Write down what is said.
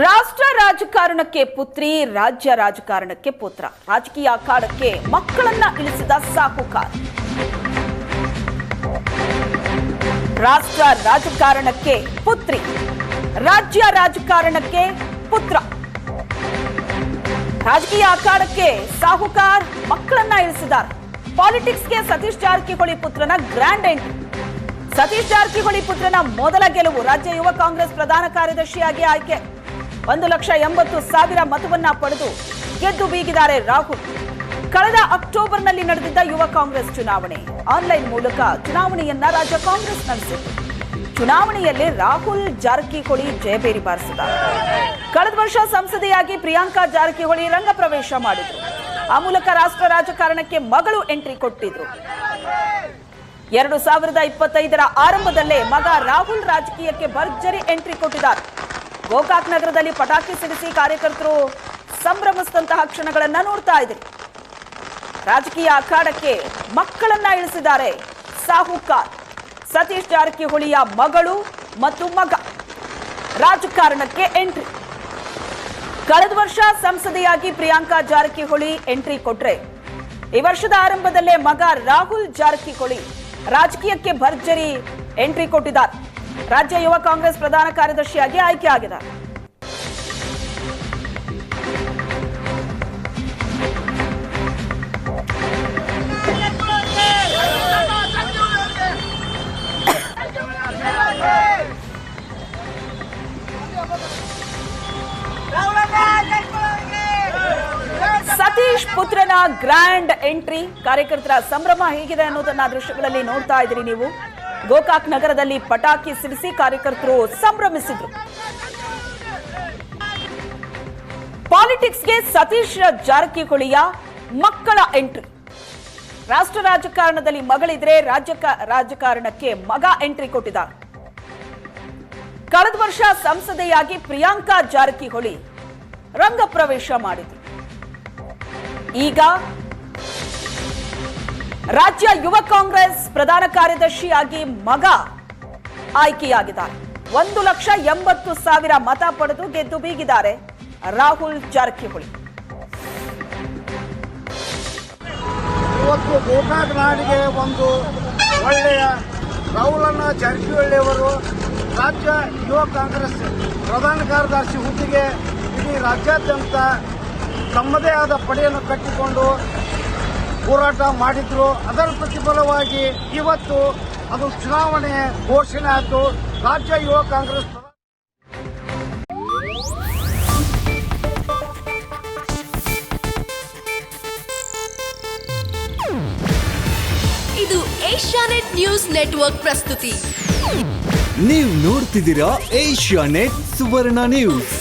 ರಾಷ್ಟ್ರ ರಾಜಕಾರಣಕ್ಕೆ ಪುತ್ರಿ, ರಾಜ್ಯ ರಾಜಕಾರಣಕ್ಕೆ ಪುತ್ರ. ರಾಜಕೀಯ ಅಖಾಡಕ್ಕೆ ಮಕ್ಕಳನ್ನ ಇಳಿಸಿದ ಸಾಹುಕಾರ. ರಾಷ್ಟ್ರ ರಾಜಕಾರಣಕ್ಕೆ ಪುತ್ರಿ, ರಾಜ್ಯ ರಾಜಕಾರಣಕ್ಕೆ ಪುತ್ರ. ರಾಜಕೀಯ ಅಖಾಡಕ್ಕೆ ಸಾಹುಕಾರ್ ಮಕ್ಕಳನ್ನ ಇಳಿಸಿದ್ದಾರೆ. ಪಾಲಿಟಿಕ್ಸ್ಗೆ ಸತೀಶ್ ಜಾರಕಿಹೊಳಿ ಪುತ್ರನ ಗ್ರ್ಯಾಂಡ್ ಎಂಟ್ರಿ. ಸತೀಶ್ ಜಾರಕಿಹೊಳಿ ಪುತ್ರನ ಮೊದಲ ಗೆಲುವು. ರಾಜ್ಯ ಯುವ ಕಾಂಗ್ರೆಸ್ ಪ್ರಧಾನ ಕಾರ್ಯದರ್ಶಿಯಾಗಿ ಆಯ್ಕೆ. 1,80,000 ಮತವನ್ನ ಪಡೆದು ಗೆದ್ದು ಬೀಗಿದ್ದಾರೆ ರಾಹುಲ್. ಕಳೆದ ಅಕ್ಟೋಬರ್ನಲ್ಲಿ ನಡೆದಿದ್ದ ಯುವ ಕಾಂಗ್ರೆಸ್ ಚುನಾವಣೆ ಆನ್ಲೈನ್ ಮೂಲಕ ಚುನಾವಣೆಯನ್ನ ರಾಜ್ಯ ಕಾಂಗ್ರೆಸ್ ನಡೆಸಿತ್ತು. ಚುನಾವಣೆಯಲ್ಲಿ ರಾಹುಲ್ ಜಾರಕಿಹೊಳಿ ಜಯಬೇರಿ ಬಾರಿಸಿದ್ದಾರೆ. ಕಳೆದ ವರ್ಷ ಸಂಸದೆಯಾಗಿ ಪ್ರಿಯಾಂಕಾ ಜಾರಕಿಹೊಳಿ ರಂಗ ಪ್ರವೇಶ ಮಾಡಿದ್ರು. ಆ ಮೂಲಕ ರಾಷ್ಟ್ರ ರಾಜಕಾರಣಕ್ಕೆ ಮಗಳು ಎಂಟ್ರಿ ಕೊಟ್ಟಿದ್ರು. 2025ರ ಆರಂಭದಲ್ಲೇ ಮಗ ರಾಹುಲ್ ರಾಜಕೀಯಕ್ಕೆ ಭರ್ಜರಿ ಎಂಟ್ರಿ ಕೊಟ್ಟಿದ್ದಾರೆ. ಗೋಕಾಕ್ ನಗರದಲ್ಲಿ ಪಟಾಕಿ ಸಿಡಿಸಿ ಕಾರ್ಯಕರ್ತರು ಸಂಭ್ರಮಿಸಿದಂತಹ ಕ್ಷಣಗಳನ್ನ ನೋಡ್ತಾ ಇದ್ದೀರಿ. ರಾಜಕೀಯ ಅಖಾಡಕ್ಕೆ ಮಕ್ಕಳನ್ನ ಇಳಿಸಿದ್ದಾರೆ ಸಾಹುಕಾರ್. ಸತೀಶ್ ಜಾರಕಿಹೊಳಿಯ ಮಗಳು ಮತ್ತು ಮಗ ರಾಜಕಾರಣಕ್ಕೆ ಎಂಟ್ರಿ. ಕಳೆದ ವರ್ಷ ಸಂಸದೆಯಾಗಿ ಪ್ರಿಯಾಂಕಾ ಜಾರಕಿಹೊಳಿ ಎಂಟ್ರಿ ಕೊಟ್ರೆ, ಈ ವರ್ಷದ ಆರಂಭದಲ್ಲೇ ಮಗ ರಾಹುಲ್ ಜಾರಕಿಹೊಳಿ ರಾಜಕೀಯಕ್ಕೆ ಭರ್ಜರಿ ಎಂಟ್ರಿ ಕೊಟ್ಟಿದ್ದಾರೆ. ರಾಜ್ಯ ಯುವ ಕಾಂಗ್ರೆಸ್ ಪ್ರಧಾನ ಕಾರ್ಯದರ್ಶಿಯಾಗಿ ಆಯ್ಕೆಯಾಗಿದ್ದಾರೆ. ಸತೀಶ್ ಪುತ್ರನ ಗ್ರ್ಯಾಂಡ್ ಎಂಟ್ರಿ. ಕಾರ್ಯಕರ್ತರ ಸಂಭ್ರಮ ಹೇಗಿದೆ ಅನ್ನೋದನ್ನ ದೃಶ್ಯಗಳಲ್ಲಿ ನೋಡ್ತಾ ಇದ್ದೀರಿ ನೀವು. ಗೋಕಾಕ್ ನಗರದಲ್ಲಿ ಪಟಾಕಿ ಸಿಡಿಸಿ ಕಾರ್ಯಕರ್ತರು ಸಂಭ್ರಮಿಸಿದ್ರು. ಪಾಲಿಟಿಕ್ಸ್ಗೆ ಸತೀಶ್ ಜಾರಕಿಹೊಳಿಯ ಮಕ್ಕಳ ಎಂಟ್ರಿ. ರಾಷ್ಟ್ರ ರಾಜಕಾರಣದಲ್ಲಿ ಮಗಳಿದ್ರೆ ರಾಜಕಾರಣಕ್ಕೆ ಮಗ ಎಂಟ್ರಿ ಕೊಟ್ಟಿದ್ದಾರೆ. ಕಳೆದ ವರ್ಷ ಸಂಸದೆಯಾಗಿ ಪ್ರಿಯಾಂಕಾ ಜಾರಕಿಹೊಳಿ ರಂಗ ಪ್ರವೇಶ ಮಾಡಿದ್ರು. ಈಗ ರಾಜ್ಯ ಯುವ ಕಾಂಗ್ರೆಸ್ ಪ್ರಧಾನ ಕಾರ್ಯದರ್ಶಿಯಾಗಿ ಮಗ ಆಯ್ಕೆಯಾಗಿದ್ದಾರೆ. 1,80,000 ಮತ ಪಡೆದು ಗೆದ್ದು ಬೀಗಿದ್ದಾರೆ ರಾಹುಲ್ ಜಾರಕಿಹೊಳಿ. ಇವತ್ತು ಗೋಕಾಕ್ ನಾಡಿಗೆ ಒಂದು ಒಳ್ಳೆಯ ರಾಹುಲಣ್ಣ ಜಾರಕಿಹೊಳಿ ಅವರು ರಾಜ್ಯ ಯುವ ಕಾಂಗ್ರೆಸ್ ಪ್ರಧಾನ ಕಾರ್ಯದರ್ಶಿ ಹುದ್ದೆಗೆ ಇಡೀ ರಾಜ್ಯಾದ್ಯಂತ ತಮ್ಮದೇ ಆದ ಪಡೆಯನ್ನು ಕಟ್ಟಿಕೊಂಡು ಹೋರಾಟ ಮಾಡಿದ್ರು. ಅದರ ಪ್ರತಿಫಲವಾಗಿ ಇವತ್ತು ಅದು ಚುನಾವಣೆ ಘೋಷಣೆ ಆಯಿತು. ರಾಜ್ಯ ಯುವ ಕಾಂಗ್ರೆಸ್ ಇದು ಏಷ್ಯಾನೆಟ್ ನ್ಯೂಸ್ ನೆಟ್ವರ್ಕ್ ಪ್ರಸ್ತುತಿ. ನೀವು ನೋಡ್ತಿದ್ದೀರಾ ಏಷ್ಯಾನೆಟ್ ಸುವರ್ಣ ನ್ಯೂಸ್.